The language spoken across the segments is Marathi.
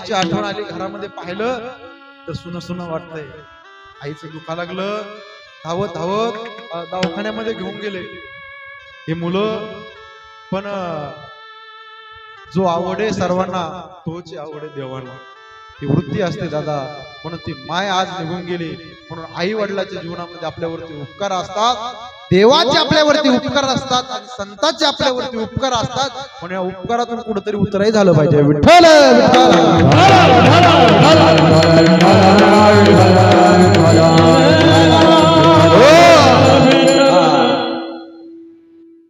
आईची आठवण आली, घरामध्ये पाहिलं तर सुन सुन वाटतंय. आईचं दुखा लागलं, धावत धावत दवाखान्यामध्ये घेऊन गेले हे मुलं. पण जो आवड आहे सर्वांना तोची आवड आहे देवाला. ही वृत्ती असते दादा, म्हणून ती माय आज निघून गेली. म्हणून आई वडिलांच्या जीवनामध्ये आपल्यावरती उपकार असतात, देवाचे आपल्यावरती उपकार असतात आणि संतांचे आपल्यावरती उपकार असतात. म्हणून या उपकारातून कुठेतरी उतराई झालं पाहिजे. विठ्ठल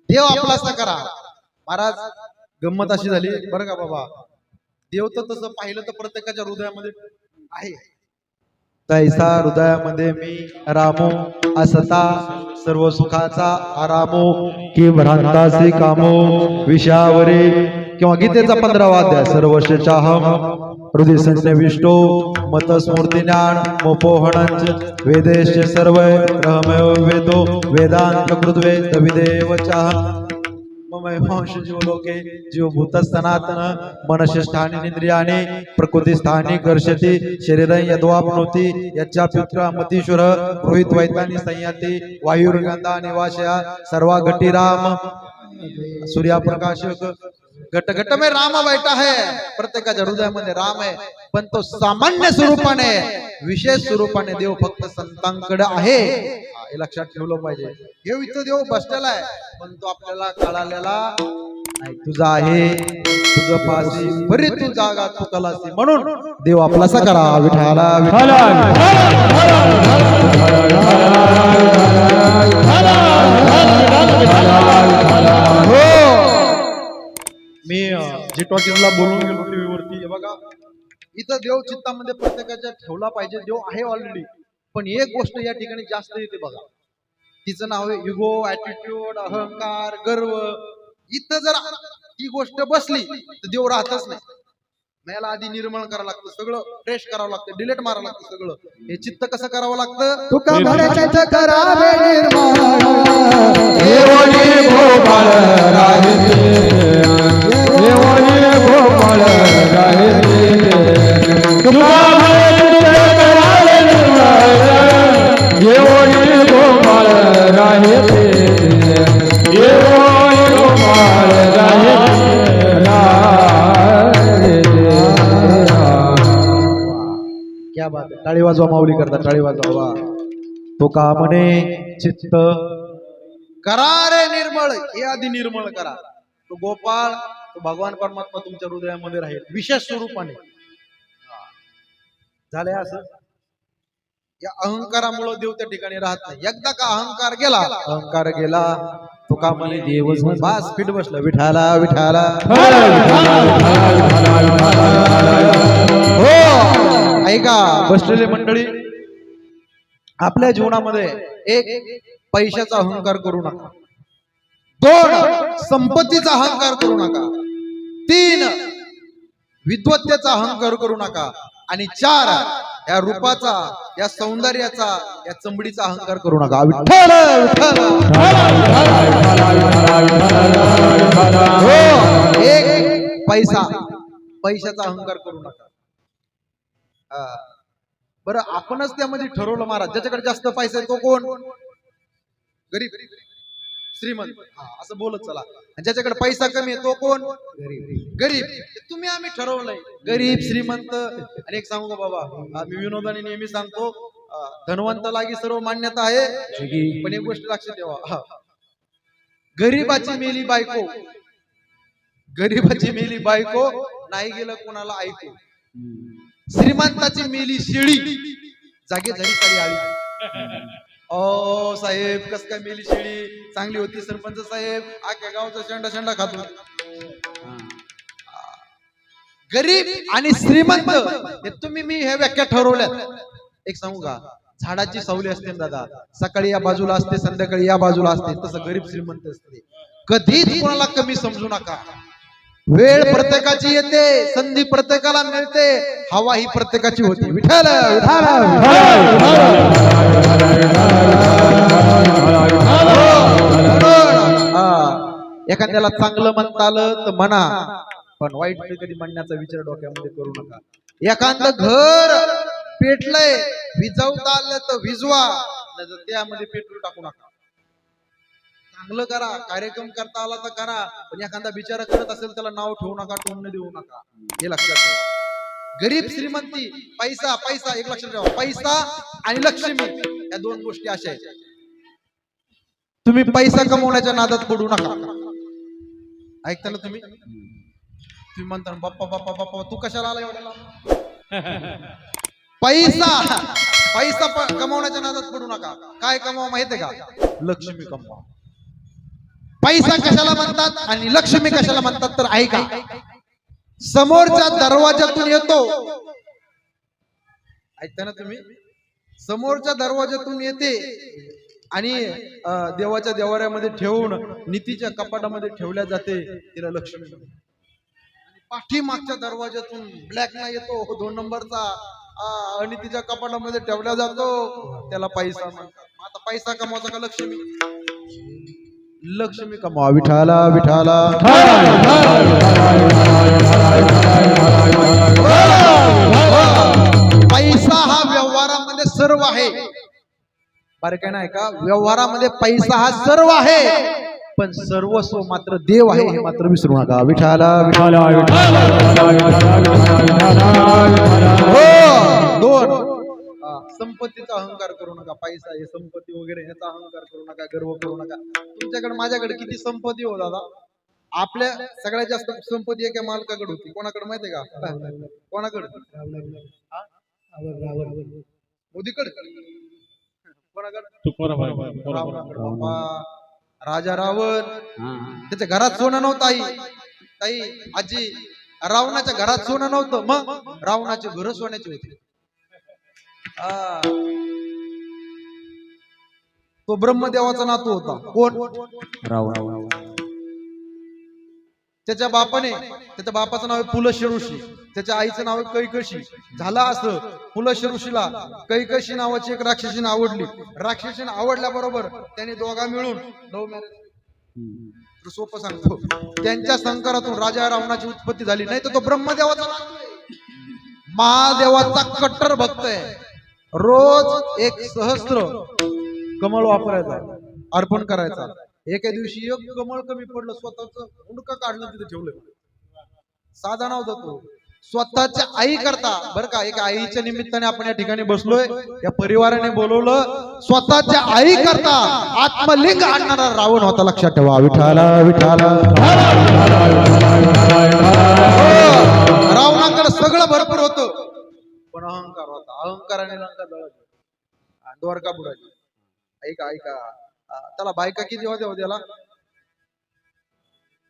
देव आपलासा करा. महाराज गंमत अशी झाली बरं का बाबा, देव तर तसं पाहिलं तर प्रत्येकाच्या हृदयामध्ये आहे. तैसा हृदयामध्ये मी रामो असता सर्व सुखाचा आरामो की भ्रांतासी कामो विषयावरे. किंवा गीतेचा 15वा अध्याय सर्वशेषाहम हृदय संन्यविष्टो मत स्मृती ज्ञान मोपोहणंच वेदेश सर्व रहमेव वेदो वेदांत कृद्वेद विदेवचाह जीवलोके जीवभूत सनातन मनशिष्ठानि इंद्रियाणि प्रकृतिस्थानि कर्षति शरीरं यद्वाप्नोति यच्चाप्युत्क्रामतीश्वर रोहित वैतानि संयाति वायुर्गंधा निवासया सर्वा घटी राम सूर्यप्रकाशक. घट घट में राम बैठा है. प्रत्येकाच्या हृदयामध्ये राम आहे, पण तो सामान्य स्वरूपाने विशेष स्वरूपाने देव फक्त संतांकडे आहे. हे लक्षात ठेवलं पाहिजे. हे इथं देव बसलेला आहे, पण तो आपल्याला कळालेला नाही. तुझा आहे तुझं पासी बरी तू जागा तू कलासी. म्हणून देव आपलासा करा. विठाला मी जिटवाकीला बोलून गेलो टीव्हीवरती. बघा इथं देव चित्तामध्ये प्रत्येकाच्या ठेवला पाहिजे. देव आहे ऑलरेडी, पण एक गोष्ट या ठिकाणी जास्त येते बघा, तिचं नाव आहे इगो, ऍटिट्यूड, अहंकार, गर्व. इथं जर ती गोष्ट बसली तर देव राहतच नाही. मला आधी निर्मळ करावं लागतं, सगळं फ्रेश करावं लागतं, डिलीट मारावं लागतं सगळं. हे चित्त कसं करावं लागतं? तुका चित्त करावे क्या बात आहे. टाळी वाजवा माऊली करता, टाळी वाजवा. तो का म्हणे चित्त करा रे निर्मळ. हे आधी निर्मळ करा. तो गोपाळ, तो भगवान परमात्मा तुमच्या हृदयामध्ये राहील विशेष स्वरूपाने. झालंय असं. या अहंकारामुळे देव त्या ठिकाणी राहत नाही. एकदा का अहंकार गेला तो का म्हणे देव बास फिट बसलं. विठाला विठाला हो. ऐका बसलेले मंडळी, आपल्या जीवनामध्ये एक पैशाचा अहंकार करू नका. 2 संपत्तीचा अहंकार करू नका. 3 विद्वत्तेचा अहंकार करू नका. आणि 4 या रूपाचा, या सौंदर्याचा, या चमडीचा अहंकार करू नका. विठ्ठल हो. एक पैशाचा अहंकार करू नका. बरं आपणच त्यामध्ये ठरवलं महाराज, ज्याच्याकडे जास्त पैसा आहे तो कोण? गरीब श्रीमंत असं बोलत चला. आणि ज्याच्याकडे पैसा कमी आहे तो कोण? गरीब. तुम्ही आम्ही ठरवलंय गरीब श्रीमंत. आणि एक सांगू का बाबा, मी विनोदाने नेहमी सांगतो, धनवंत लागी सर्व मान्यता आहे, पण एक गोष्ट लक्षात ठेवा, गरीबाची मेली बायको नाही गेलं कोणाला ऐकू. श्रीमंताची मेली शेळी जागे झाली सारी आळी. ओ साहेब कस काय मेली शेळी? चांगली होती सरपंच साहेब, आख्या गावचा शेंडा खातो. गरीब आणि श्रीमंत हे तुम्ही मी हे व्याख्या ठरवल्यात. एक सांगू का, झाडाची सावली असते दादा, सकाळी या बाजूला असते, संध्याकाळी या बाजूला असते. तसं गरीब श्रीमंत असते. कधीच कोणाला कमी समजू नका. वेळ प्रत्येकाची येते, संधी प्रत्येकाला मिळते, हवा ही प्रत्येकाची होती. विठ्ठल एखाद्याला चांगलं म्हणता आलं तर म्हणा, पण वाईट कधी म्हणण्याचा विचार डोक्यामध्ये करू नका. एखादं घर पेटलंय, विझवता आलं तर विझवा, नाही तर त्यामध्ये पेट्रोल टाकू नका. चांगलं करा, कार्यक्रम करता आला तर करा, पण एखादा बिचारा करत असेल त्याला नाव ठेवू नका, टोमणे देऊ नका. हे लक्षात ठेवा. गरीब श्रीमंती, पैसा पैसा एक लक्षात ठेवा, पैसा आणि लक्ष्मी या दोन गोष्टी अशा आहेत. तुम्ही पैसा कमवण्याच्या नादात पडू नका. ऐकता ना तुम्ही? तुम्ही म्हणता ना, बाप्पा बाप्पा बाप्पा तू कशाला आला एवढ्याला? पैसा पैसा कमवण्याच्या नादात पडू नका. काय कमवा माहितीये का? लक्ष्मी कमवा. पैसा कशाला म्हणतात आणि लक्ष्मी कशाला म्हणतात तर ऐका. समोरच्या दरवाजातून येतो, ऐकता ना तुम्ही? समोरच्या दरवाजातून येते आणि देवाच्या देवाऱ्यामध्ये ठेवून नीतीच्या कपाटामध्ये ठेवल्या जाते, तिला लक्ष्मी म्हणतात. पाठीमागच्या दरवाजातून ब्लॅक ना येतो 2 नंबरचा आणि तिच्या कपाटामध्ये ठेवला जातो, त्याला पैसा म्हणतात. आता पैसा कमवायचा का लक्ष्मी? लक्ष्मी कमवा. विठाला विठाला. पैसा हा व्यवहारामध्ये सर्व आहे. बरं काय नाही का? व्यवहारामध्ये पैसा हा सर्व आहे, पण सर्वस्व मात्र देव आहे, हे मात्र विसरू नका. विठाला विठाला. हो, दोन, संपत्तीचा अहंकार करू नका. पैसा हे संपत्ती वगैरे ह्याचा अहंकार करू नका, गर्व करू नका. तुमच्याकडे माझ्याकडे किती संपत्ती हो दादा? आपल्या सगळ्यात जास्त संपत्ती एका मालकाकडे होती. कोणाकडे माहितीये का? कोणाकडे? मोदीकडे. कोणाकडे? राजा रावण. त्याच्या घरात सोनं नव्हतं. ताई आजी, रावणाच्या घरात सोनं नव्हतं, मग रावणाचे घर सोन्याचे होते. तो ब्रह्मदेवाचा नातू होता. कोण? रावण. त्याच्या बापाचं नाव आहे पुलस्य ऋषी, त्याच्या आईचं नाव आहे कैकशी. झाला असं, पुलस्य ऋषीला कैकशी नावाची एक राक्षसीने आवडली. राक्षसीने आवडल्याबरोबर त्यांनी दोघा मिळून लव्ह मॅरेज. सोपं सांगतो, त्यांच्या संकरातून राजा रावणाची उत्पत्ती झाली. नाही तर तो ब्रह्मदेवाचा नातू आहे, महादेवाचा कट्टर भक्त आहे. रोज 1 सहस्त्र कमळ वापरायचा, अर्पण करायचा. एका दिवशी 1 कमळ कमी पडलं, स्वतःच उंडक काढलं, तिथे ठेवलं. साधा नव्हता तो, स्वतःच्या आई करता. बरं का, एका आईच्या निमित्ताने आपण या ठिकाणी बसलोय, या परिवाराने बोलवलं. स्वतःच्या आई करता आत्मलिंग आणणारा रावण होता, लक्षात ठेवा. विठाला विठाला. रावणाकडे सगळं भरपूर होतं, पण अहंकार होता. अहंकाराने लंका जळाली, द्वारका बुडाली. ऐका ऐका, त्याला बायका किती होत्या त्याला?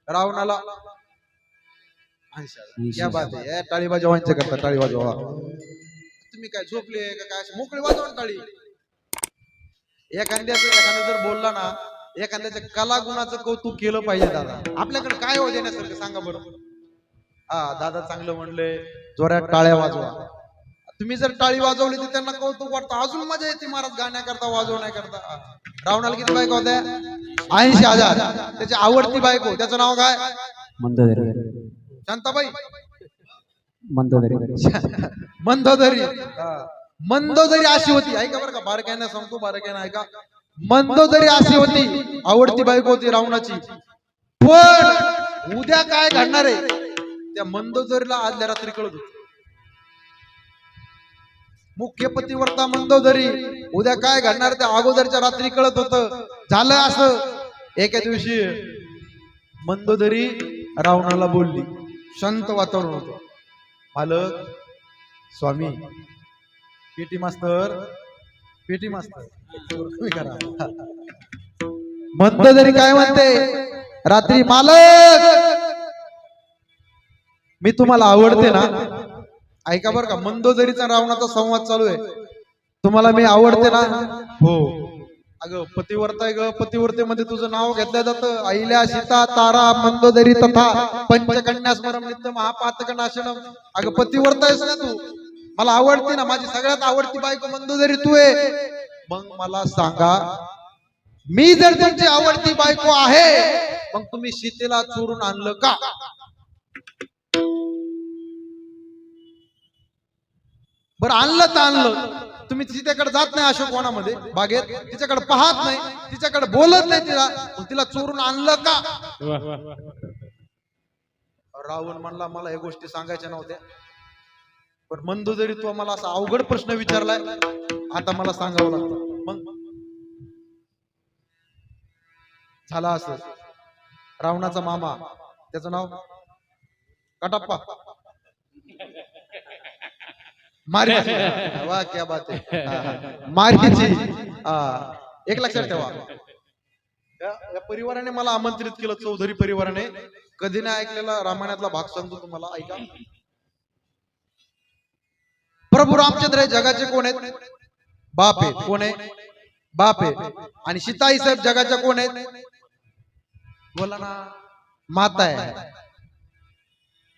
रावणाला 80. या बात आहे. टाळी वाजवायचं करता, टाळी वाजवा. तुम्ही काय झोपले का काय? मोकळी वाजवा टाळी. एखाद्या जर बोलला ना, एखाद्याच्या कलागुणाचं कौतुक केलं पाहिजे. दादा आपल्याकडे काय हो देण्यासारखं सांगा बरं? दादा चांगलं म्हणले, जोरात टाळ्या वाजवा. तुम्ही जर टाळी वाजवली तर त्यांना कौतुक वाटतं, अजून मजा येते महाराज गाण्याकरता, वाजवण्याकरता. रावणाला किती बायको होत्या? 80,000. त्याची आवडती बायको, त्याचं नाव काय? शांताबाई. मंदोदरी. मंदोदरी अशी होती. ऐका बरं का, बारक्याने सांगतो, बारक्याने ऐका. मंदोदरी अशी होती, आवडती बायको होती रावणाची. पण उद्या काय घडणार आहे त्या मंदोदरीला आदल्या रात्री कळत होत. मुख्य पतिव्रता मंदोदरी, उद्या काय घडणार त्या अगोदरच्या रात्री कळत होतं. झालं असं, एका दिवशी मंदोदरी रावणाला बोलली. शांत वातावरण होतं. मालक, स्वामी, पेटी मास्तर, पेटी मास्तर तुम्ही करा. मंदोदरी काय म्हणते रात्री? मालक, मी तुम्हाला आवडते ना? ऐका बरं का, मंदोदरीचा रावणाचा संवाद चालू आहे. तुम्हाला मी आवडते ना? हो. अगं पतिव्रता आहे ग, पतिव्रतेमध्ये तुझं नाव घेतलं जातं. अहिल्या, सीता, तारा, मंदोदरी तथा पंचकन्या स्मरण नित्य महापातक नाशनम. अगं पतिव्रता आहेस ना तू, मला आवडते ना? माझी सगळ्यात आवडती बायको मंदोदरी तू आहे. मग मला सांगा, मी जर तुमची आवडती बायको आहे, मग तुम्ही सीतेला चोरून आणलं का? बरं आणलं तर आणलं, तुम्ही तिच्याकडे जात नाही अशोकवनामध्ये बागेत, तिच्याकडे पाहत नाही, तिच्याकडे बोलत नाही, तिला चोरून आणलं का? रावण म्हणला मला या गोष्टी सांगायच्या नव्हत्या, पण मंदू जरी तू मला असा अवघड प्रश्न विचारलाय आता मला सांगावं लागतं. मग झाला असं, रावणाचा मामा त्याचं नाव कटप्पा मारीची, वा क्या बात आहे, मारीची. एक लक्षात ठेवा, या परिवाराने मला आमंत्रित केलं, चौधरी परिवाराने. कधी नाही ऐकलेला रामायणातला भाग सांगतो तुम्हाला, ऐका. प्रभू रामचंद्र हे जगाचे कोण आहेत? बाप आहे. कोण आहे? बाप आहे. आणि सीताई साहेब जगाच्या कोण आहेत? बोला ना, माता आहे.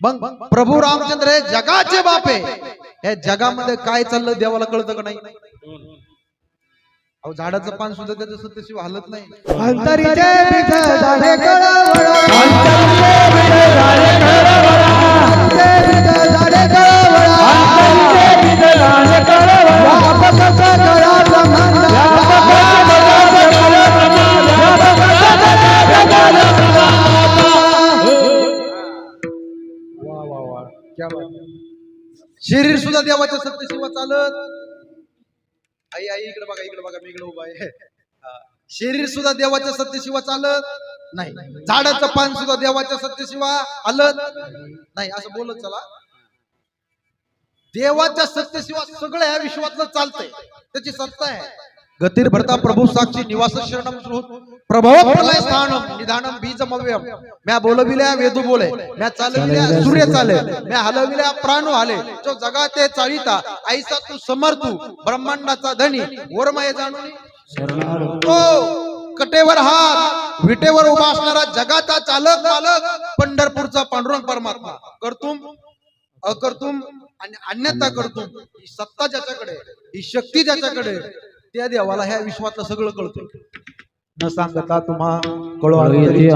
मग प्रभू रामचंद्र हे जगाचे बाप आहे. या जगामध्ये काय चाललं देवाला कळतं का नाही? अहो झाडाचं पान सुद्धा त्याचं सत्यशिव हालत नाही. अंतरीचे पीठ झाले कळवळा, अंतरीचे पीठ झाले कळवळा, अंतरीचे पीठ झाले कळवळा, अंतरीचे पीठ झाले कळवळा. व्यापकचा कळा संबंध, वा वा वा, क्या बात. शरीर सुद्धा देवाच्या सत्यशिवा चालत. आई आई इकडे बघा, इकडे बघा, मी इकडे उभा आहे. शरीर सुद्धा देवाच्या सत्यशिवा चालत नाही, झाडाचं पान सुद्धा देवाच्या सत्यशिवा हलत नाही. असं बोलत चला, देवाच्या सत्यशिवा सगळं ह्या विश्वातलं चालतंय, त्याची सत्ता आहे. गतीर भरता प्रभू साक्षी निवास शरणम प्रभव प्रलय स्थानम निधानम बीजमव्यम. म्या बोलविल्या वेदू बोले, म्या चालविल्या सूर्य चाले, म्या हलविल्या प्राणू हाले. जो जगाते चाळीता ऐसा तू समर्थू ब्रह्मांडाचा धनी वरमय जाणून तो कटेवर हात विटेवर उभा असणारा जगाचा चालक मालक पंढरपूरचा पांडुरंग परमात्मा. करतुम अकर्तुम आणि अन्यथा करतुम, ही सत्ता ज्याच्याकडे, ही शक्ती ज्याच्याकडे, त्या देवाला ह्या विश्वातलं सगळं कळतं. न सांगता तुम्हा कळो येते,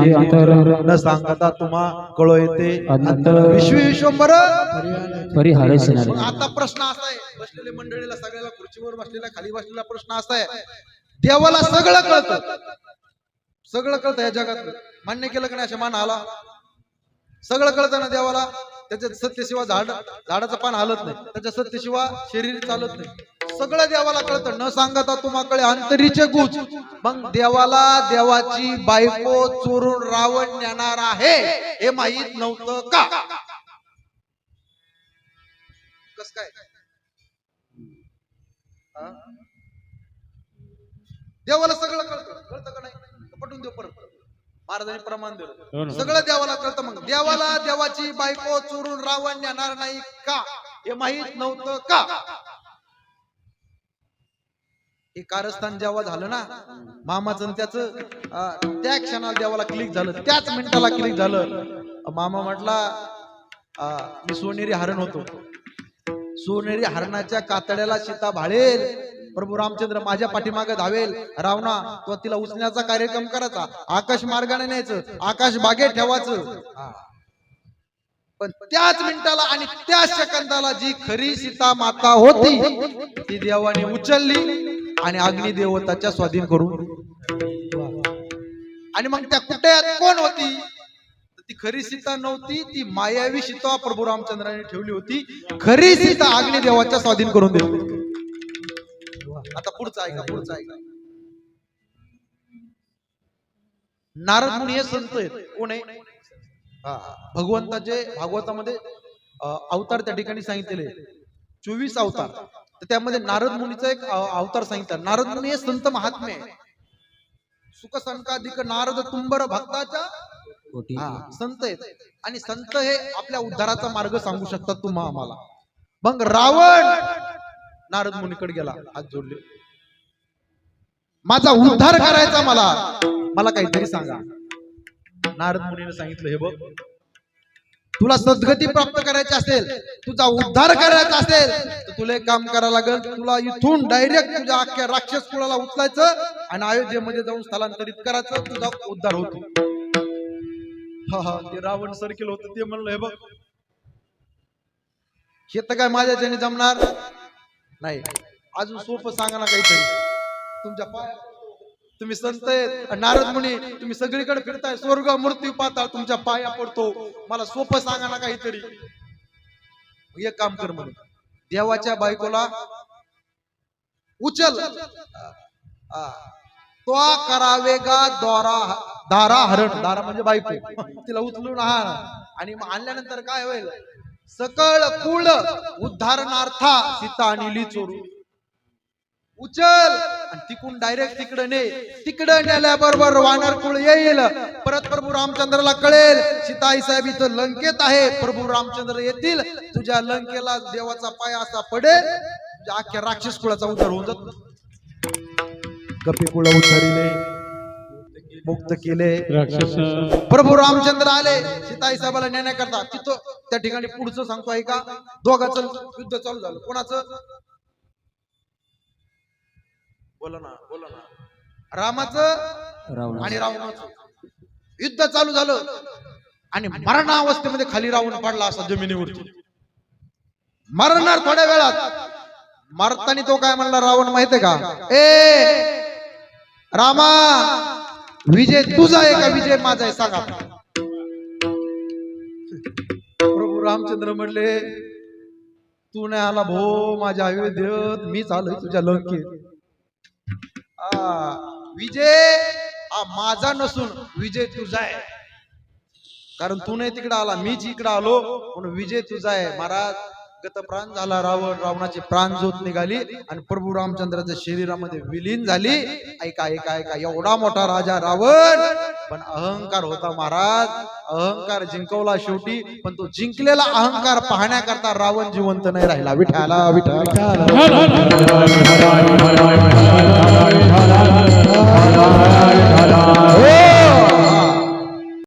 न सांगता तुम्हा कळो येते विश्वेश्वर परिहार. आता प्रश्न असा आहे, बसलेल्या मंडळीला सगळ्याला, खुर्चीवर बसलेला खाली बसलेला प्रश्न असा आहे, देवाला सगळं कळतं, सगळं कळतं या जगात. मान्य केलं का नाही? अशा मान आला, सगळं कळतं ना देवाला. त्याच्या सत्यशिवा झाडाचं पान हालत नाही, त्याच्या सत्यशिवा शरीर चालत नाही, सगळं देवाला कळतं. न सांगता तुम्हाकडे अंतरीचे गुज. मग देवाला देवाची बायको चोरून रावण नेणार आहे हे माहित नव्हतं का? कस काय? देवाला सगळं कळतं, कळतं का नाही? पटून देऊ परत, महाराजांनी प्रमाण दिलं, सगळं देवाला कळतं. मग देवाला देवाची बायको चोरून रावण नेणार नाही का हे माहित नव्हतं का? हे कारस्थान जेव्हा झालं ना मामाचं, त्याचं त्या क्षणाला देवाला क्लिक झालं, त्याच मिनिटाला क्लिक झालं. मामा म्हटला मी सोनेरी हरण होतो, सोनेरी हरणाच्या कातड्याला सीता भाळेल, प्रभू रामचंद्र माझ्या पाठीमागे धावेल, रावणा तो तिला उचलण्याचा कार्यक्रम करायचा, आकाश मार्गाने न्यायचं, आकाश बागेत ठेवायचं. पण त्याच मिनिटाला आणि त्याच सेकंदाला जी खरी सीता माता होती ती देवाने उचलली आणि अग्नी देवताच्या स्वाधीन करून. आणि मग त्या कुट्यात कोण होती? ती खरी सीता नव्हती, ती मायावी सीता प्रभू रामचंद्राने ठेवली होती. खरी सीता अग्नी देवाच्या स्वाधीन करून दिली. आता पुढचं ऐका, पुढचं ऐका. नारद मुनी हे संत आहेत. कोण आहे? भगवंताचे भागवतामध्ये अवतार त्या ठिकाणी सांगितलेले 24 अवतार, तर त्यामध्ये नारद मुनीचा एक अवतार सांगितला. नारद मुनी हे संत महात्मे आहे. सुख संकाधिक नारद तुंबर भक्ताच्या संत आहेत. आणि संत हे आपल्या उद्धाराचा मार्ग सांगू शकतात तुम्हा आम्हाला. मग रावण नारद मुनीकडे गेला, हात जोडले, माझा उद्धार करायचा, मला काहीतरी सांगा. नारद मुनीने सांगितलं, हे बघ, तुला सद्गती प्राप्त करायची असेल, तुझा उद्धार करायचा असेल तर तुला एक काम करावं लागेल. तुला इथून डायरेक्ट तुझ्या अख्ख्या राक्षस कुळाला उचलायचं आणि अयोध्येमध्ये जाऊन स्थलांतरित करायचं, तुझा उद्धार होतो. ते रावण सर्किल होतं, ते म्हणलं, हे बघ, हे तर काय माझ्याच्याने जमणार, नाही अजून सोपं सांगा ना काहीतरी. तुमच्या पाया तुम्ही संत आहेत नारद मुनी, तुम्ही सगळीकडे फिरताय, स्वर्ग मृत्यू पाताळ तुमच्या पाया पडतो, मला सोपं सांगा ना काहीतरी. एक काम कर म्हणून देवाच्या बायकोला उचल, तो करावे गा दारा हरण, दारा म्हणजे बायको, तिला उचलून आण आणि मग आणल्यानंतर काय होईल, सकळ कुळ उद्धारणार्था सीता आणली चोरू. उचल आणि तिकून डायरेक्ट तिकडे ने, तिकडे नेल्याबरोबर वानर कुळ येईल, परत प्रभू रामचंद्राला कळेल सीता आई साहेब इथं लंकेत आहे, प्रभू रामचंद्र येतील, तुझ्या लंकेला देवाचा पाय असा पडेल, तुझ्या अख्ख्या राक्षस कुळाचा उद्धार होऊन जातो. कपी कुळ उद्धारिले, मुक्त केले, राक्षस प्रभू रामचंद्र आले सीताई साहेबाला नेण्याकरता. तिथं त्या ठिकाणी पुढचं सांगतो ऐका, दोघांचं युद्ध चालू झालं. कोणाचं? बोला ना बोला ना. रामाचं आणि रावणाचं युद्ध चालू झालं आणि मरणावस्थेमध्ये खाली रावण पडला असा जमिनीवरती, मरणार थोड्या वेळात. मरताना तो काय म्हणला रावण माहितीये का, ए रामा, विजय तुझा आहे का विजय माझा आहे सांगा. प्रभू रामचंद्र म्हणले, तू नाही आला भो माझ्या अयोध्येत, मीच आलोय तुझ्या लंकेत. विजय हा माझा नसून विजय तुझा आहे, कारण तू नाही तिकडे आला, मीच इकडे आलो, म्हणून विजय तुझा आहे. महाराज गतप्राण झाला रावण, रावणाची प्राण ज्योत निघाली आणि प्रभू रामचंद्राच्या शरीरामध्ये विलीन झाली. ऐका ऐका ऐका, एवढा मोठा राजा रावण, पण अहंकार होता महाराज, अहंकार जिंकवला शेवटी, पण तो जिंकलेला अहंकार पाहण्याकरता रावण जिवंत नाही राहिला. विठाला विठाला.